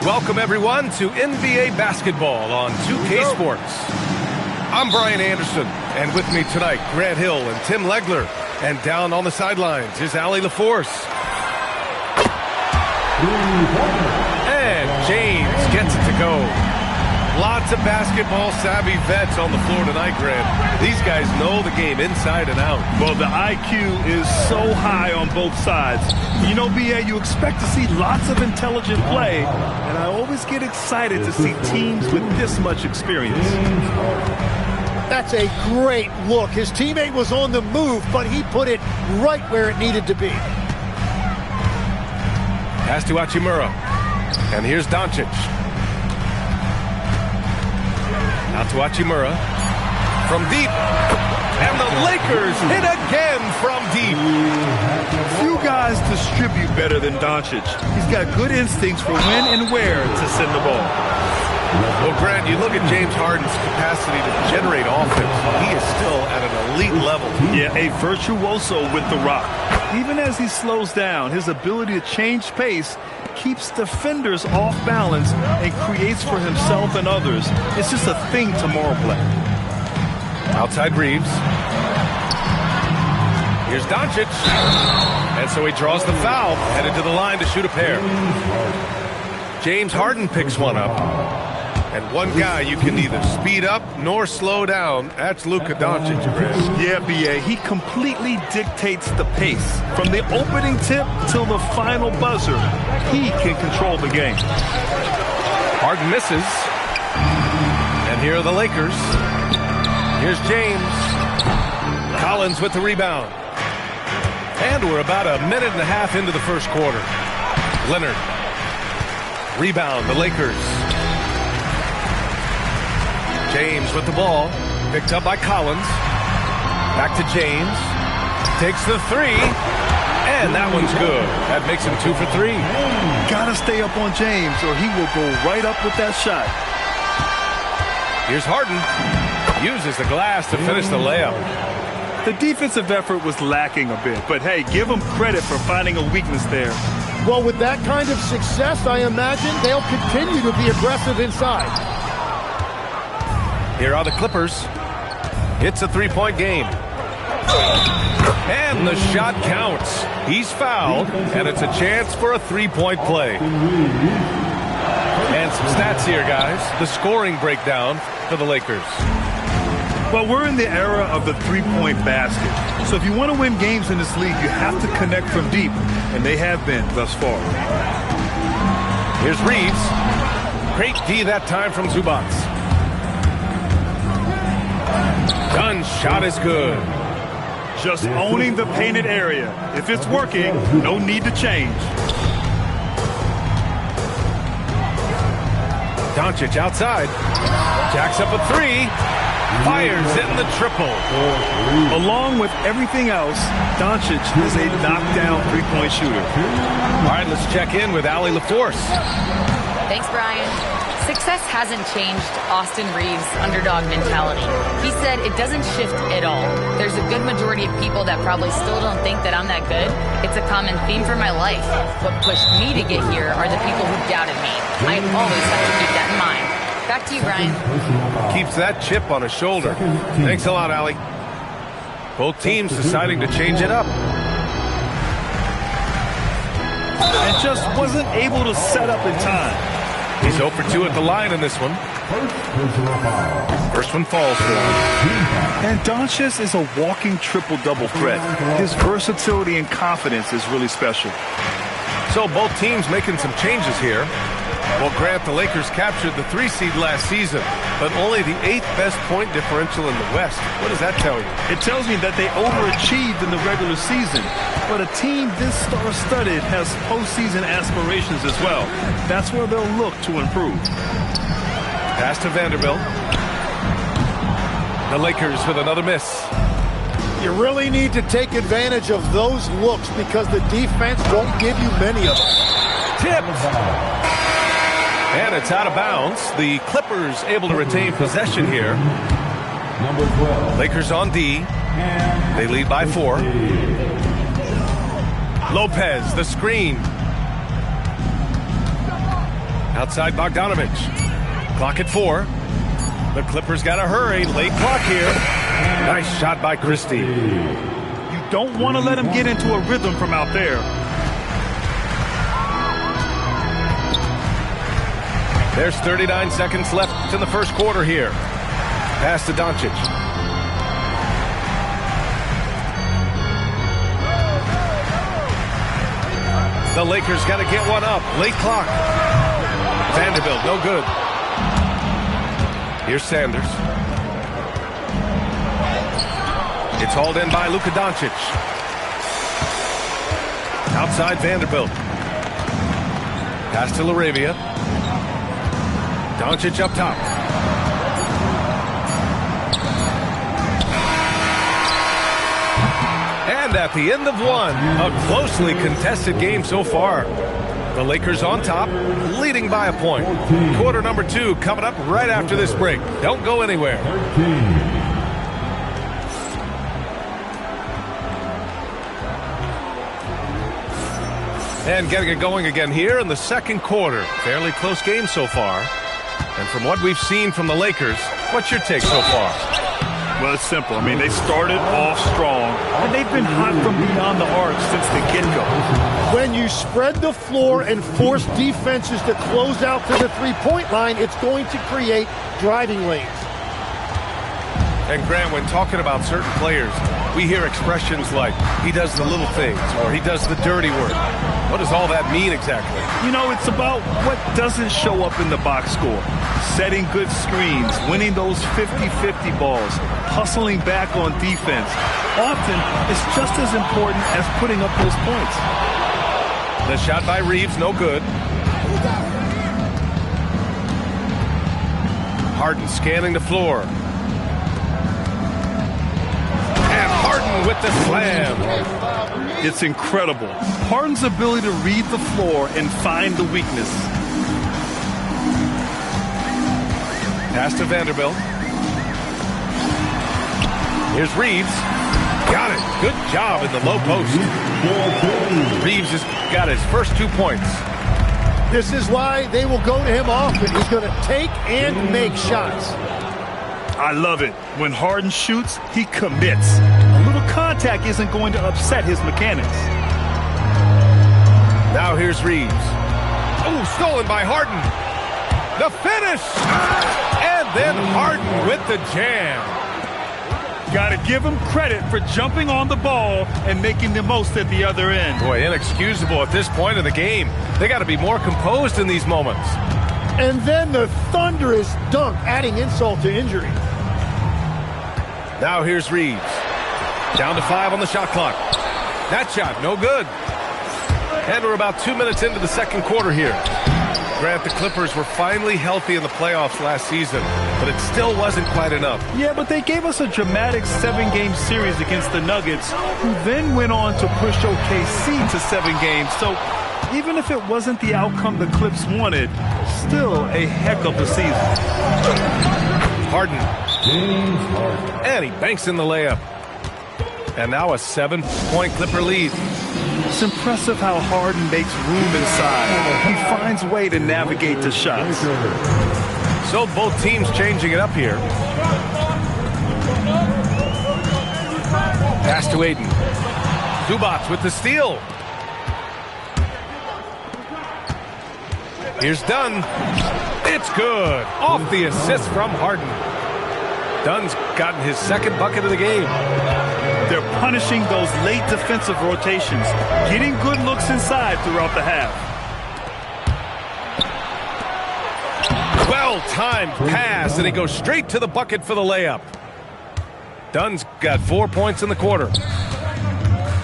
Welcome, everyone, to NBA basketball on 2K Sports. I'm Brian Anderson, and with me tonight, Grant Hill and Tim Legler. And down on the sidelines is Allie LaForce. And James gets it to go. Lots of basketball-savvy vets on the floor tonight, Grant. These guys know the game inside and out. Well, the IQ is so high on both sides. You know, B.A., you expect to see lots of intelligent play, and I always get excited to see teams with this much experience. That's a great look. His teammate was on the move, but he put it right where it needed to be. Pass to Hachimura. And here's Doncic. Out to Hachimura. From deep. And the Lakers hit again from deep. Few guys distribute better than Doncic. He's got good instincts for when and where to send the ball. Well, Grant, you look at James Harden's capacity to generate offense. He is still at an elite level. Yeah, a virtuoso with the rock. Even as he slows down, his ability to change pace keeps defenders off balance and creates for himself and others. It's just a thing tomorrow play. Outside Reeves. Here's Doncic. And so he draws the foul, headed to the line to shoot a pair. James Harden picks one up. And one guy you can neither speed up nor slow down, that's Luka Doncic. Yeah, B.A., he completely dictates the pace. From the opening tip till the final buzzer, he can control the game. Harden misses. And here are the Lakers. Here's James. Collins with the rebound. And we're about a minute and a half into the first quarter. Leonard. Rebound, the Lakers. James with the ball. Picked up by Collins. Back to James. Takes the three. And that one's good. That makes him 2 for 3. Gotta stay up on James or he will go right up with that shot. Here's Harden. Uses the glass to finish the layup. The defensive effort was lacking a bit, but hey, give them credit for finding a weakness there. Well, with that kind of success, I imagine they'll continue to be aggressive inside. Here are the Clippers. It's a three-point game. And the shot counts. He's fouled, and it's a chance for a three-point play. And some stats here, guys. The scoring breakdown for the Lakers. Well, we're in the era of the three-point basket. So if you want to win games in this league, you have to connect from deep, and they have been thus far. Here's Reeves. Great D that time from Zubac. Dunn's shot is good. Just owning the painted area. If it's working, no need to change. Doncic outside. Jacks up a three. Fires in the triple. Along with everything else, Doncic is a knockdown three-point shooter. All right, let's check in with Allie LaForce. Thanks, Brian. Success hasn't changed Austin Reeves' underdog mentality. He said it doesn't shift at all. There's a good majority of people that probably still don't think that I'm that good. It's a common theme for my life. What pushed me to get here are the people who doubted me. I always have to keep that in mind. Back to you, Brian. Keeps that chip on his shoulder. Thanks a lot, Allie. Both teams deciding to change it up. And just wasn't able to set up in time. He's 0 for 2 at the line in this one. First one falls for him. And Doncic is a walking triple-double threat. His versatility and confidence is really special. So both teams making some changes here. Well, Grant, the Lakers captured the 3 seed last season, but only the 8th best point differential in the West. What does that tell you? It tells me that they overachieved in the regular season, but a team this star-studded has postseason aspirations as well. That's where they'll look to improve. Pass to Vanderbilt. The Lakers with another miss. You really need to take advantage of those looks because the defense won't give you many of them. Tipped. And it's out of bounds. The Clippers able to retain possession here. Number 12. Lakers on D. They lead by 4. Lopez, the screen. Outside Bogdanovich. Clock at 4. The Clippers got to hurry. Late clock here. Nice shot by Christie. You don't want to let him get into a rhythm from out there. There's 39 seconds left in the first quarter here. Pass to Doncic. The Lakers got to get one up. Late clock. Vanderbilt, no good. Here's Sanders. It's hauled in by Luka Doncic. Outside Vanderbilt. Pass to LaRavia. Doncic up top. And at the end of one, a closely contested game so far. The Lakers on top, leading by a point. Quarter number 2 coming up right after this break. Don't go anywhere. And getting it going again here in the second quarter. Fairly close game so far. And from what we've seen from the Lakers, what's your take so far? Well, it's simple. I mean, they started off strong, and they've been hot from beyond the arc since the get-go. When you spread the floor and force defenses to close out to the three-point line, it's going to create driving lanes. And Grant, when talking about certain players, we hear expressions like, he does the little things, or he does the dirty work. What does all that mean exactly? You know, it's about what doesn't show up in the box score. Setting good screens, winning those 50-50 balls, hustling back on defense. Often, it's just as important as putting up those points. The shot by Reeves, no good. Harden scanning the floor. And Harden with the slam. It's incredible. Harden's ability to read the floor and find the weakness. Pass to Vanderbilt. Here's Reeves. Got it. Good job in the low post. Reeves has got his first 2 points. This is why they will go to him often. He's going to take and make shots. I love it. When Harden shoots, he commits. A little contact isn't going to upset his mechanics. Now here's Reeves. Oh, stolen by Harden. The finish. And then Harden with the jam. Got to give him credit for jumping on the ball and making the most at the other end. Boy, inexcusable at this point of the game. They got to be more composed in these moments. And then the thunderous dunk, adding insult to injury. Now here's Reeves. Down to 5 on the shot clock. That shot, no good. And we're about 2 minutes into the second quarter here. Grant, the Clippers were finally healthy in the playoffs last season, but it still wasn't quite enough. Yeah, but they gave us a dramatic 7-game series against the Nuggets, who then went on to push OKC to 7 games. So even if it wasn't the outcome the Clips wanted, still a heck of a season. Harden. And he banks in the layup. And now a 7-point Clipper lead. It's impressive how Harden makes room inside. He finds a way to navigate the shots. So both teams changing it up here. Pass to Aiden. Zubac with the steal. Here's Dunn. It's good. Off the assist from Harden. Dunn's gotten his second bucket of the game. They're punishing those late defensive rotations, getting good looks inside throughout the half. Well-timed pass, and he goes straight to the bucket for the layup. Dunn's got 4 points in the quarter.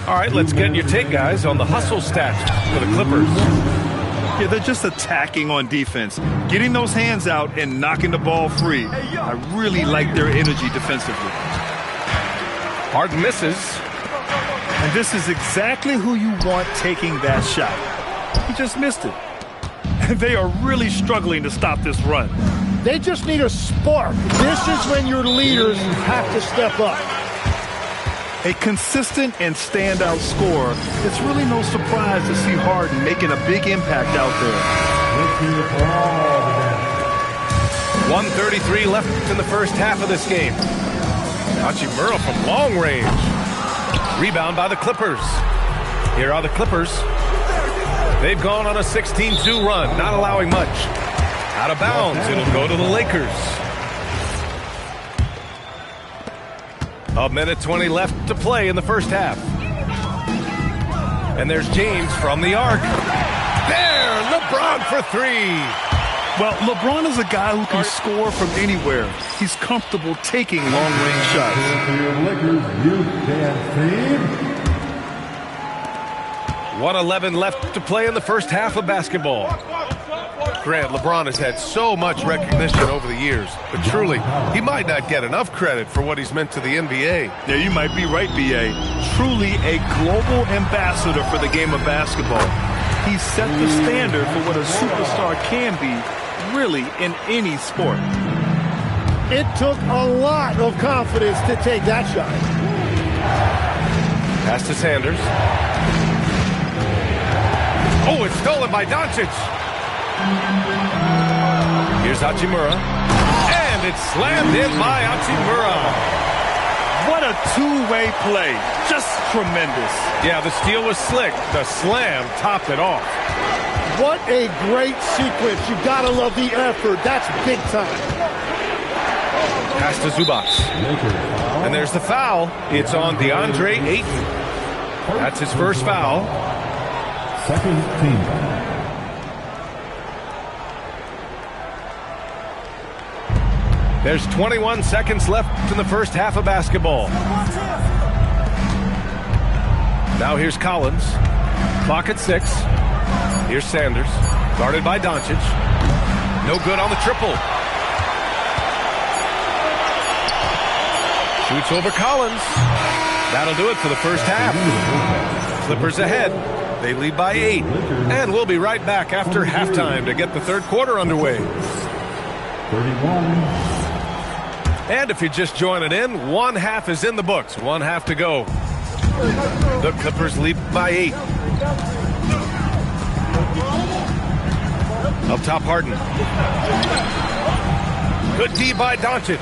All right, let's get your take, guys, on the hustle stats for the Clippers. Yeah, they're just attacking on defense, getting those hands out and knocking the ball free. I really like their energy defensively. Harden misses. And this is exactly who you want taking that shot. He just missed it. And they are really struggling to stop this run. They just need a spark. This is when your leaders have to step up. A consistent and standout scorer. It's really no surprise to see Harden making a big impact out there. 1:33 left in the first half of this game. Hachimura from long range. Rebound by the Clippers. Here are the Clippers. They've gone on a 16-2 run, not allowing much. Out of bounds, it'll go to the Lakers. A minute 20 left to play in the first half. And there's James from the arc. There, LeBron for three. Well, LeBron is a guy who can score from anywhere. He's comfortable taking long-range shots. 1:11 left to play in the first half of basketball. Grant, LeBron has had so much recognition over the years, but truly, he might not get enough credit for what he's meant to the NBA. Yeah, you might be right, B.A. Truly a global ambassador for the game of basketball. He set the standard for what a superstar can be, really, in any sport. It took a lot of confidence to take that shot. Pass to Sanders. Oh, it's stolen by Doncic. Here's Hachimura. And it's slammed in by Hachimura. What a two-way play. Just tremendous. Yeah, the steal was slick. The slam topped it off. What a great sequence. You've got to love the effort. That's big time. Pass to Zubac. And there's the foul. It's on DeAndre Ayton. That's his first foul. Second team. There's 21 seconds left in the first half of basketball. Now here's Collins. Clock at 6. Here's Sanders. Guarded by Doncic. No good on the triple. Shoots over Collins. That'll do it for the first half. Clippers ahead. They lead by 8. And we'll be right back after halftime to get the third quarter underway. 31. And if you're just joining in, one half is in the books. One half to go. The Clippers lead by 8. Up top, Harden. Good D by Doncic.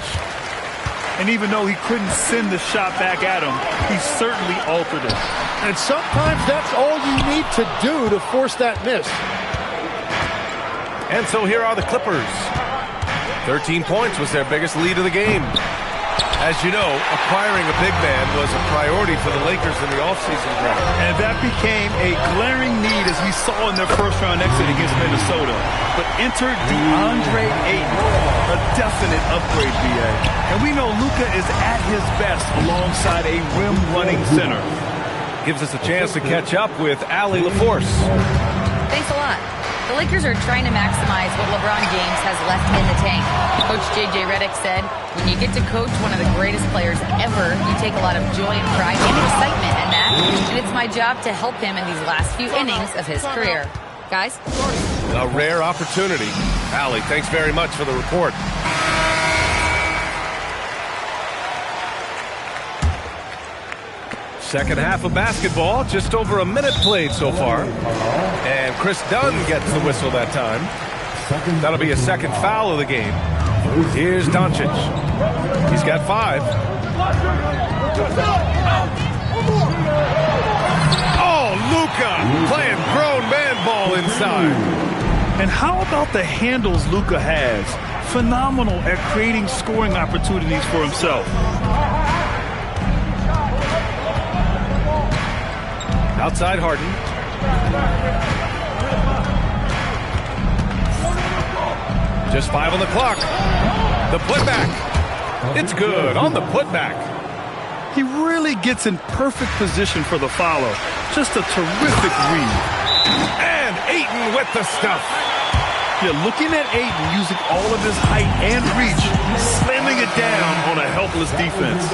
And even though he couldn't send the shot back at him, he certainly altered it. And sometimes that's all you need to do to force that miss. And so here are the Clippers. 13 points was their biggest lead of the game. As you know, acquiring a big man was a priority for the Lakers in the offseason draft. And that became a glaring need as we saw in their first-round exit against Minnesota. But enter DeAndre Ayton, a definite upgrade, B.A. And we know Luka is at his best alongside a rim-running center. Gives us a chance to catch up with Allie LaForce. Thanks a lot. The Lakers are trying to maximize what LeBron James has left in the tank. Coach J.J. Redick said, when you get to coach one of the greatest players ever, you take a lot of joy and pride and excitement in that. And it's my job to help him in these last few innings of his career. Guys? A rare opportunity. Allie, thanks very much for the report. Second half of basketball, just over a minute played so far. And Chris Dunn gets the whistle that time. That'll be a second foul of the game. Here's Doncic. He's got 5. Oh, Luka playing grown man ball inside. And how about the handles Luka has? Phenomenal at creating scoring opportunities for himself. Outside Harden. Just 5 on the clock. The putback. It's good on the putback. He really gets in perfect position for the follow. Just a terrific read. And Ayton with the stuff. Yeah, looking at Ayton using all of his height and reach, slamming it down on a helpless defense.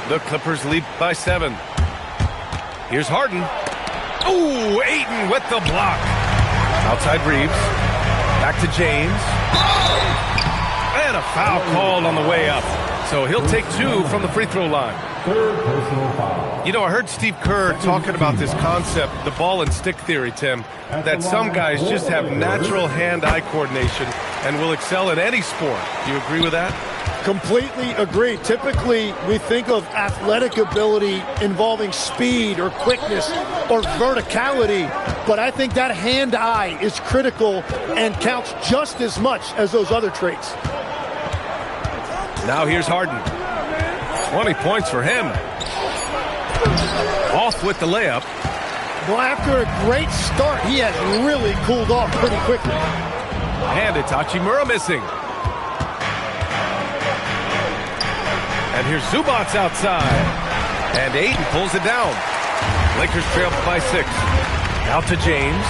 The Clippers lead by 7. Here's Harden. Ooh, Ayton with the block. Outside Reeves. Back to James. And a foul called on the way up. So he'll take 2 from the free throw line. Third personal foul. You know, I heard Steve Kerr talking about this concept, the ball and stick theory, Tim, that some guys just have natural hand-eye coordination and will excel in any sport. Do you agree with that? Completely agree. Typically, we think of athletic ability involving speed or quickness or verticality, but I think that hand-eye is critical and counts just as much as those other traits. Now here's Harden. 20 points for him. Off with the layup. Well, after a great start, he has really cooled off pretty quickly. And it's Hachimura missing. And here's Zubats outside. And Ayton pulls it down. Lakers trail by 6. Out to James.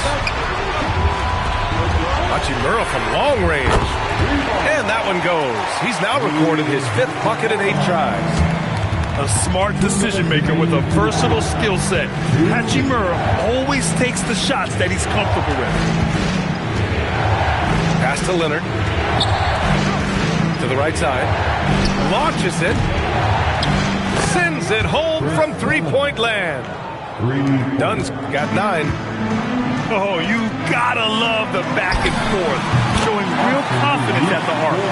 Hachimura from long range. And that one goes. He's now recorded his 5th bucket in 8 tries. A smart decision maker with a versatile skill set. Hachimura always takes the shots that he's comfortable with. Pass to Leonard. To the right side. Launches it. Sends it home from three-point land. Dunn's got 9. Oh, you gotta love the back and forth, showing real confidence at the arc.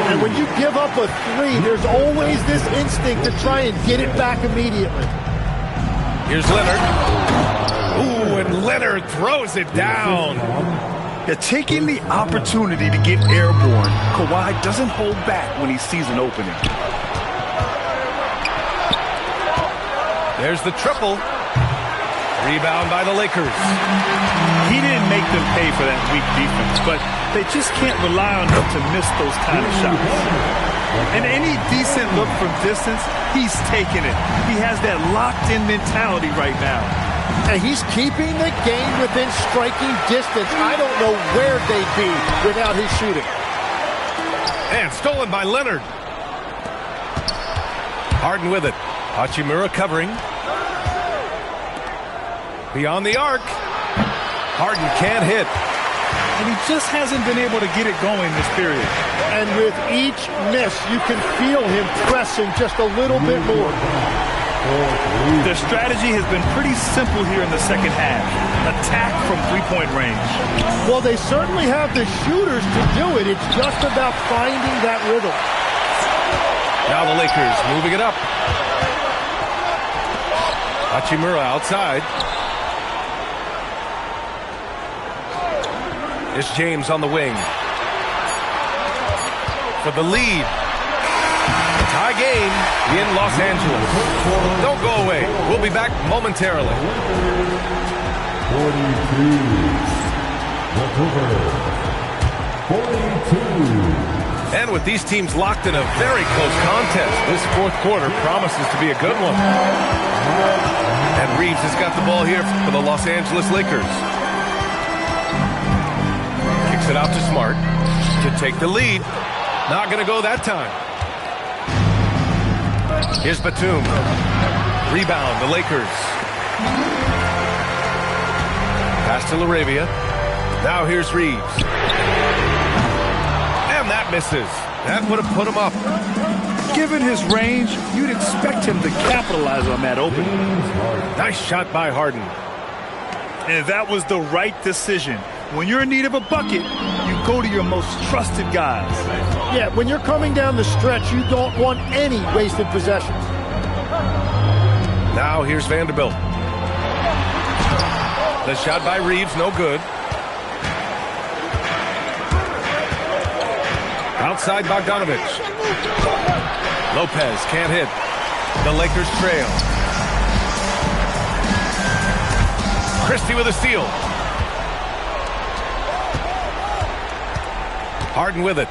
And when you give up a 3, there's always this instinct to try and get it back immediately. Here's Leonard. Ooh, and Leonard throws it down. They're taking the opportunity to get airborne. Kawhi doesn't hold back when he sees an opening. There's the triple. Rebound by the Lakers. He didn't make them pay for that weak defense, but they just can't rely on him to miss those kind of shots. And any decent look from distance, he's taking it. He has that locked-in mentality right now. And he's keeping the game within striking distance. I don't know where they'd be without his shooting. And stolen by Leonard. Harden with it. Hachimura covering. Beyond the arc. Harden can't hit. And he just hasn't been able to get it going this period. And with each miss, you can feel him pressing just a little bit more. Their strategy has been pretty simple here in the second half. Attack from three-point range. Well, they certainly have the shooters to do it. It's just about finding that rhythm. Now the Lakers moving it up. Hachimura outside. It's James on the wing. For the lead. Tie game in Los Angeles. Don't go away. We'll be back momentarily. 42. Vancouver. 42. And with these teams locked in a very close contest, this fourth quarter promises to be a good one. And Reeves has got the ball here for the Los Angeles Lakers. Kicks it out to Smart to take the lead. Not going to go that time. Here's Batum. Rebound, the Lakers. Pass to LaRavia. Now here's Reeves. And that misses. That would have put him up. Given his range, you'd expect him to capitalize on that opening. Nice shot by Harden. And that was the right decision. When you're in need of a bucket, you go to your most trusted guys. Yeah, when you're coming down the stretch, you don't want any wasted possessions. Now here's Vanderbilt. The shot by Reeves, no good. Outside Bogdanovich. Lopez can't hit. The Lakers trail. Christie with a steal. Harden with it.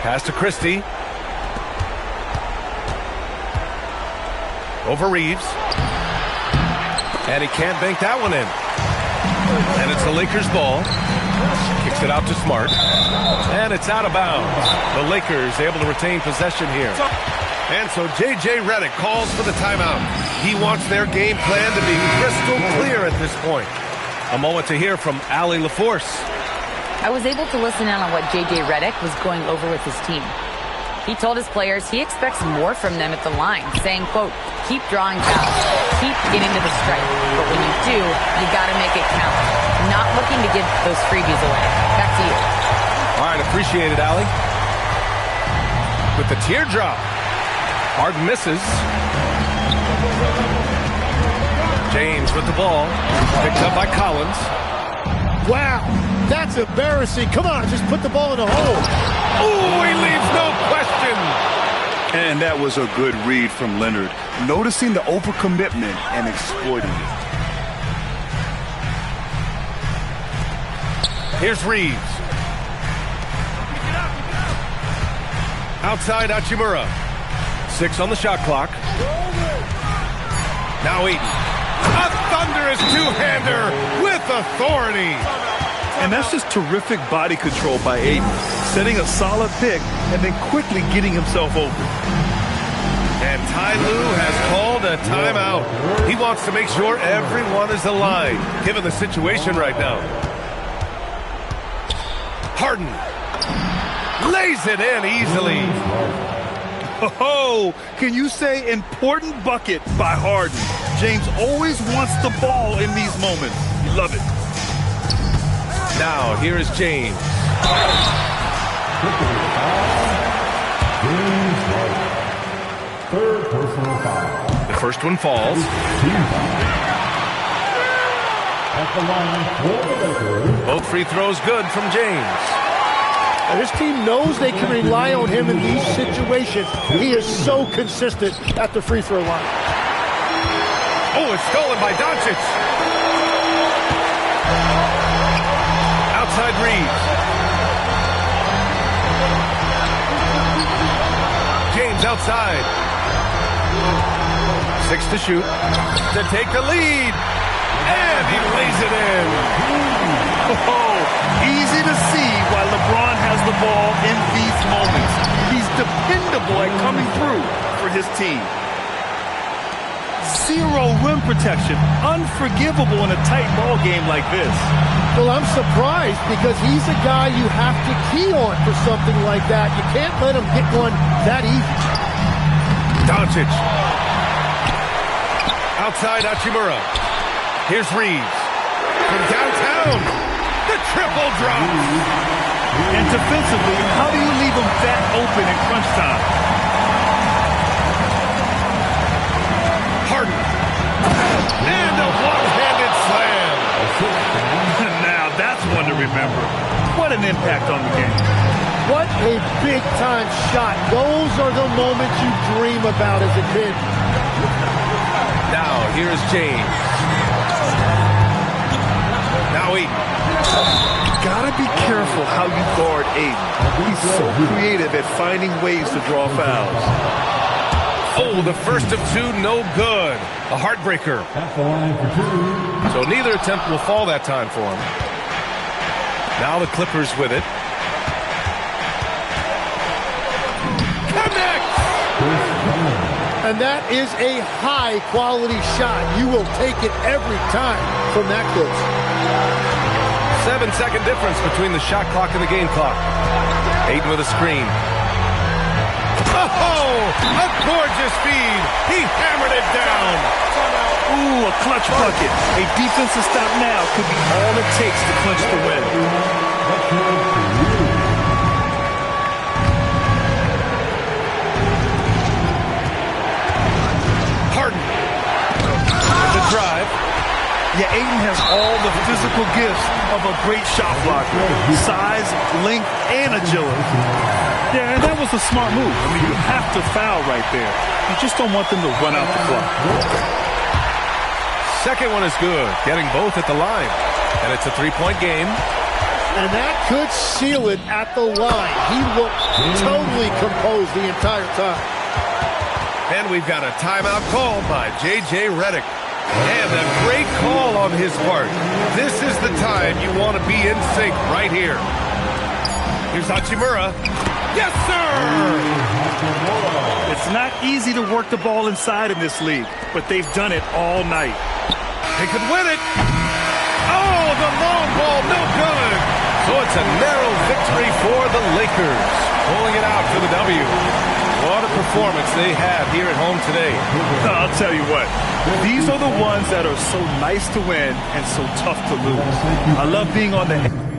Pass to Christie. Over Reeves. And he can't bank that one in. And it's the Lakers' ball. Kicks it out to Smart. And it's out of bounds. The Lakers able to retain possession here. And so J.J. Redick calls for the timeout. He wants their game plan to be crystal clear at this point. A moment to hear from Allie LaForce. I was able to listen in on what J.J. Redick was going over with his team. He told his players he expects more from them at the line, saying, quote, keep drawing fouls, keep getting to the stripe. But when you do, you got to make it count. Not looking to give those freebies away. Back to you. All right, appreciate it, Allie. With the teardrop. Harden misses. James with the ball. Picked up by Collins. Wow, that's embarrassing. Come on, just put the ball in the hole. Ooh, he leaves no question. And that was a good read from Leonard, noticing the overcommitment and exploiting it. Here's Reeves. Outside Hachimura. 6 on the shot clock. Now Eaton. A thunderous two-hander with authority. And that's just terrific body control by Aiden, setting a solid pick and then quickly getting himself open. And Ty Lue has called a timeout. He wants to make sure everyone is aligned, given the situation right now. Harden lays it in easily. Oh, can you say important bucket by Harden? James always wants the ball in these moments. Love it. Now, here is James. Third personal foul. The first one falls. At the line for the Lakers. Both free throws good from James. And this team knows they can rely on him in these situations. He is so consistent at the free throw line. Oh, it's stolen by Doncic. Outside Reeves. James outside. 6 to shoot. To take the lead. And he lays it in. Oh, easy to see why LeBron has the ball in these moments. He's dependable at coming through for his team. Zero rim protection. Unforgivable in a tight ball game like this. Well, I'm surprised because he's a guy you have to key on for something like that. You can't let him get one that easy. Doncic. Outside Hachimura. Here's Reeves. From downtown. The triple drop. And defensively, how do you leave him that open in crunch time? Harden. And a one-handed slam. Now that's one to remember. What an impact on the game. What a big-time shot. Those are the moments you dream about as a kid. Now, here's James. Now Eaton. Gotta be careful how you guard Aiden. He's so creative at finding ways to draw fouls. Oh, the first of 2, no good. A heartbreaker. At the line for 2. So neither attempt will fall that time for him. Now the Clippers with it. Connects! And that is a high-quality shot. You will take it every time from that close. 7-second difference between the shot clock and the game clock. Aiden with a screen. Oh, a gorgeous feed. He hammered it down. Ooh, a clutch bucket. A defensive stop now could be all it takes to clinch the win. Harden. The drive. Yeah, Aiden has all the physical gifts of a great shot blocker. Size, length, and agility. Yeah, and that was a smart move. I mean, you have to foul right there. You just don't want them to run out the clock. Second one is good. Getting both at the line. And it's a 3-point game. And that could seal it at the line. He looked totally composed the entire time. And we've got a timeout called by J.J. Redick. And a great call on his part. This is the time you want to be in sync right here. Here's Hachimura. Yes, sir! It's not easy to work the ball inside in this league, but they've done it all night. They could win it. Oh, the long ball, no good. So So it's a narrow victory for the Lakers, pulling it out for the W. What a performance they had here at home today. I'll tell you what, these are the ones that are so nice to win and so tough to lose. I love being on the...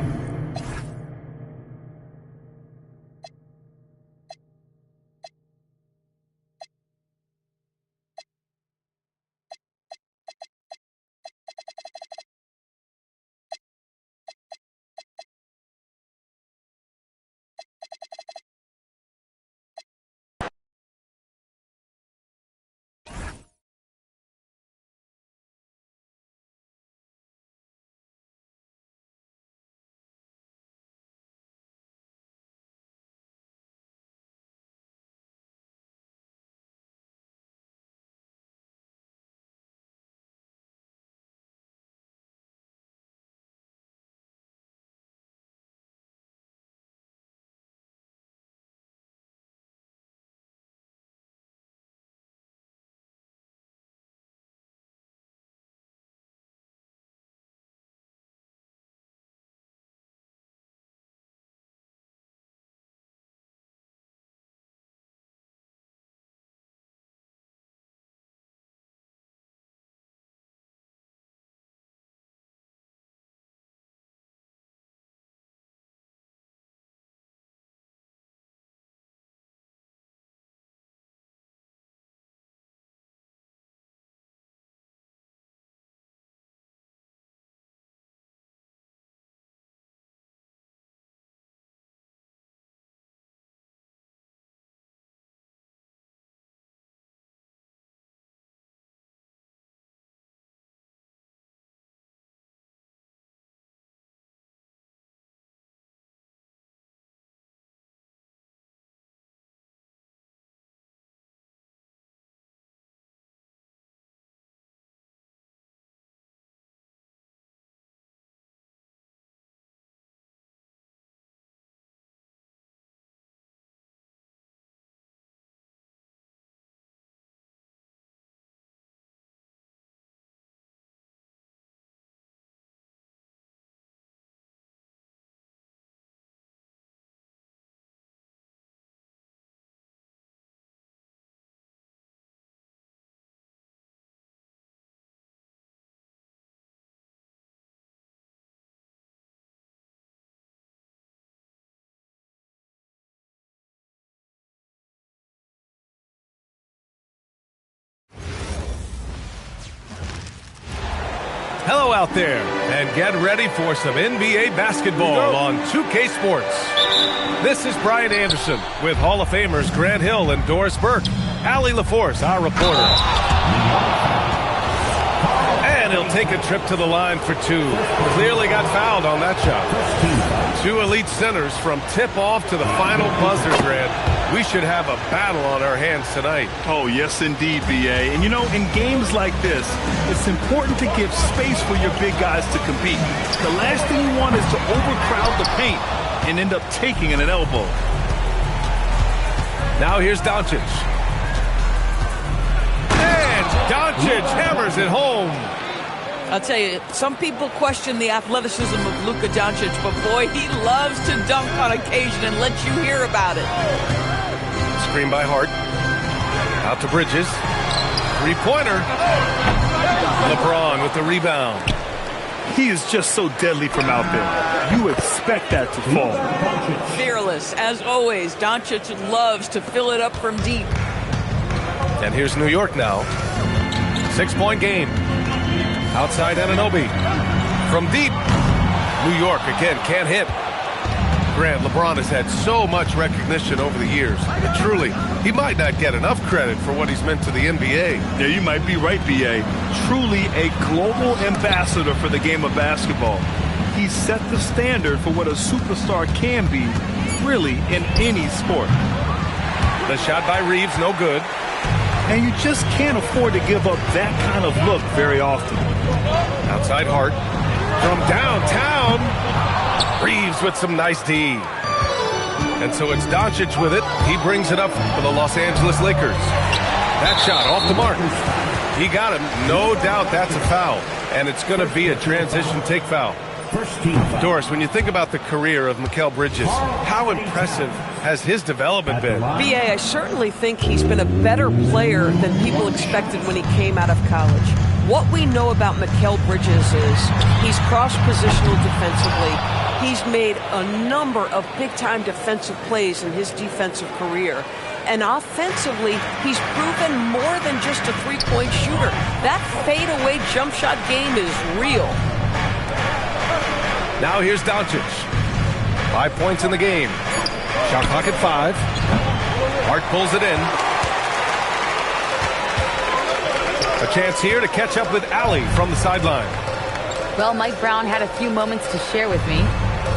Hello out there, and get ready for some NBA basketball on 2K Sports. This is Brian Anderson with Hall of Famers Grant Hill and Doris Burke. Allie LaForce, our reporter. And he'll take a trip to the line for two. Clearly got fouled on that shot. Two elite centers from tip-off to the final buzzer, Grant. We should have a battle on our hands tonight. Oh, yes, indeed, B.A. And, you know, in games like this, it's important to give space for your big guys to compete. The last thing you want is to overcrowd the paint and end up taking an elbow. Now here's Doncic. And Doncic hammers it home. I'll tell you, some people question the athleticism of Luka Doncic, but boy, he loves to dunk on occasion and let you hear about it. Screen by Hart. Out to Bridges. Three-pointer. LeBron with the rebound. He is just so deadly from out there. You expect that to fall. Fearless, as always. Doncic loves to fill it up from deep. And here's New York now. 6-point game. Outside Anunoby. From deep. New York again can't hit. Grant, LeBron has had so much recognition over the years. But truly, he might not get enough credit for what he's meant to the NBA. Yeah, you might be right, B.A. Truly a global ambassador for the game of basketball. He set the standard for what a superstar can be, really, in any sport. The shot by Reeves, no good. And you just can't afford to give up that kind of look very often. Outside Hart. From downtown. Reeves with some nice D. And so it's Doncic with it. He brings it up for the Los Angeles Lakers. That shot off the mark. He got him. No doubt that's a foul. And it's going to be a transition take foul. First team foul. Doris, when you think about the career of Mikal Bridges, how impressive has his development been? BA, I certainly think he's been a better player than people expected when he came out of college. What we know about Mikal Bridges is he's cross-positional defensively. He's made a number of big-time defensive plays in his defensive career. And offensively, he's proven more than just a three-point shooter. That fadeaway jump shot game is real. Now here's Doncic. 5 points in the game. Shot clock at 5. Hart pulls it in. A chance here to catch up with Allie from the sideline. Well, Mike Brown had a few moments to share with me.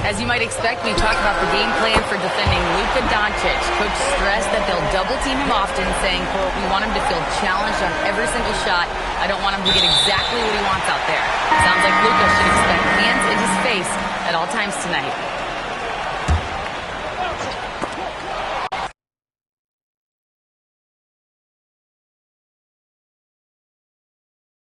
As you might expect, we talked about the game plan for defending Luka Doncic. Coach stressed that they'll double team him often, saying, quote, we want him to feel challenged on every single shot. I don't want him to get exactly what he wants out there. Sounds like Luka should expect hands in his face at all times tonight.